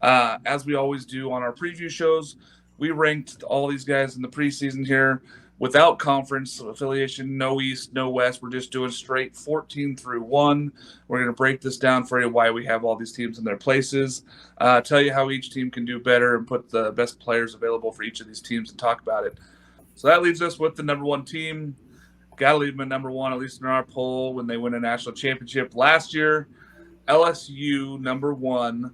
As we always do on our preview shows, we ranked all these guys in the preseason here without conference affiliation, no East, no West. We're just doing straight 14 through 1. We're going to break this down for you, why we have all these teams in their places, tell you how each team can do better, and put the best players available for each of these teams and talk about it. So that leaves us with the number 1 team. Got to leave them at number 1, at least in our poll, when they win a national championship last year. LSU, number 1.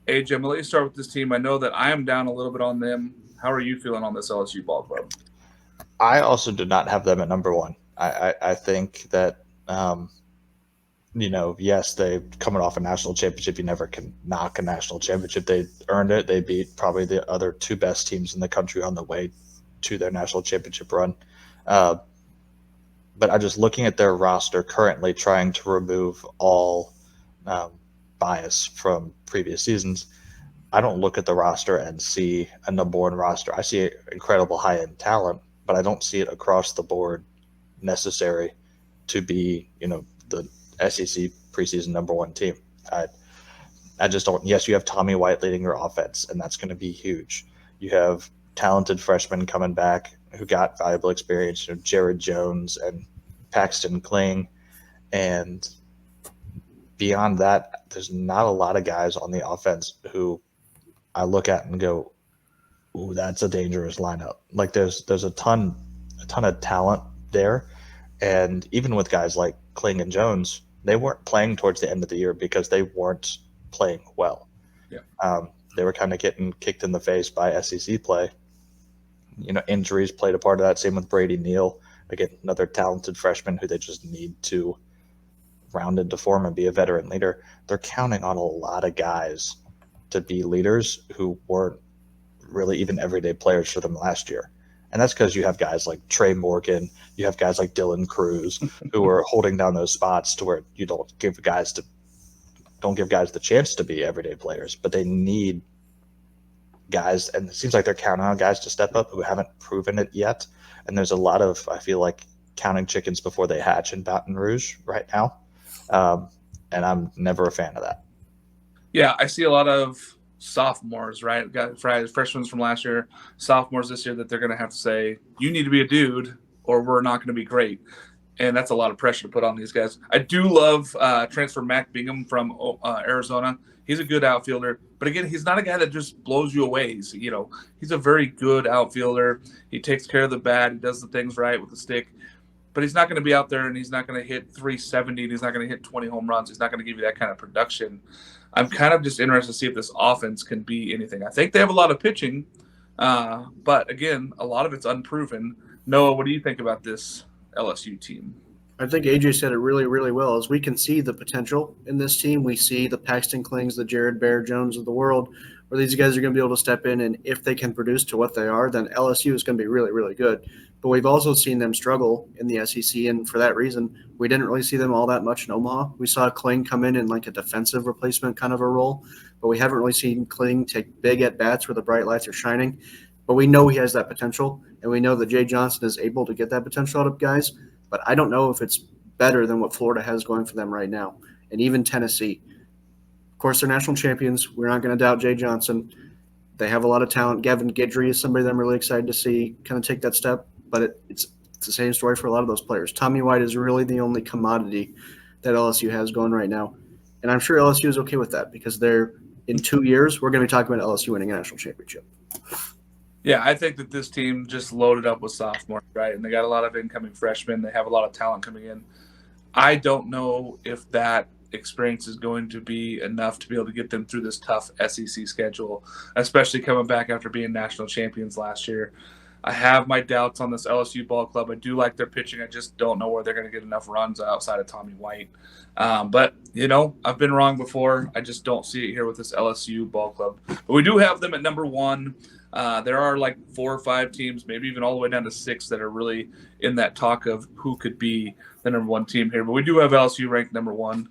AJ, I'm going to let you start with this team. I know that I am down a little bit on them. How are you feeling on this LSU ball club? I also did not have them at number 1. I think that, yes, they coming off a national championship. You never can knock a national championship. They earned it. They beat probably the other 2 best teams in the country on the way to their national championship run. But I just looking at their roster currently, trying to remove all bias from previous seasons. I don't look at the roster and see a number 1 roster. I see incredible high-end talent, but I don't see it across the board necessary to be, the SEC preseason number 1 team. I just don't. Yes, you have Tommy White leading your offense, and that's going to be huge. You have talented freshmen coming back who got valuable experience, Jared Jones and Paxton Kling, and beyond that, there's not a lot of guys on the offense who I look at and go, "Ooh, that's a dangerous lineup." Like there's a ton of talent there, and even with guys like Kling and Jones, they weren't playing towards the end of the year because they weren't playing well. Yeah. They were kind of getting kicked in the face by SEC play. Injuries played a part of that. Same with Brady Neal, again, another talented freshman who they just need to round into form and be a veteran leader. They're counting on a lot of guys to be leaders who weren't really even everyday players for them last year. And that's because you have guys like Trey Morgan, you have guys like Dylan Cruz who are holding down those spots to where you don't give guys the chance to be everyday players, but they need guys, and it seems like they're counting on guys to step up who haven't proven it yet. And there's a lot of, I feel like, counting chickens before they hatch in Baton Rouge right now. And I'm never a fan of that. Yeah, I see a lot of sophomores, right? Got freshmen from last year, sophomores this year, that they're going to have to say, you need to be a dude or we're not going to be great. And that's a lot of pressure to put on these guys. I do love transfer Mac Bingham from Arizona. He's a good outfielder. But again, he's not a guy that just blows you away. He's a very good outfielder. He takes care of the bat. He does the things right with the stick. But he's not going to be out there and he's not going to hit 370 and he's not going to hit 20 home runs. He's not going to give you that kind of production. I'm kind of just interested to see if this offense can be anything. I think they have a lot of pitching, but again, a lot of it's unproven. Noah, what do you think about this LSU team? I think AJ said it really, really well. As we can see the potential in this team, we see the Paxton Klings, the Jared Bear Jones of the world, where these guys are going to be able to step in, and if they can produce to what they are, then LSU is going to be really, really good. But we've also seen them struggle in the SEC, and for that reason, we didn't really see them all that much in Omaha. We saw Kling come in like a defensive replacement kind of a role, but we haven't really seen Kling take big at-bats where the bright lights are shining. But we know he has that potential, and we know that Jay Johnson is able to get that potential out of guys, but I don't know if it's better than what Florida has going for them right now, and even Tennessee. Of course, they're national champions. We're not going to doubt Jay Johnson. They have a lot of talent. Gavin Guidry is somebody that I'm really excited to see kind of take that step, but it's the same story for a lot of those players. Tommy White is really the only commodity that LSU has going right now, and I'm sure LSU is okay with that because in 2 years, we're going to be talking about LSU winning a national championship. Yeah, I think that this team just loaded up with sophomores, right? And they got a lot of incoming freshmen. They have a lot of talent coming in. I don't know if that experience is going to be enough to be able to get them through this tough SEC schedule, especially coming back after being national champions last year. I have my doubts on this LSU ball club. I do like their pitching. I just don't know where they're going to get enough runs outside of Tommy White. But, I've been wrong before. I just don't see it here with this LSU ball club. But we do have them at number 1. There are like 4 or 5 teams, maybe even all the way down to 6 that are really in that talk of who could be the number 1 team here. But we do have LSU ranked number 1.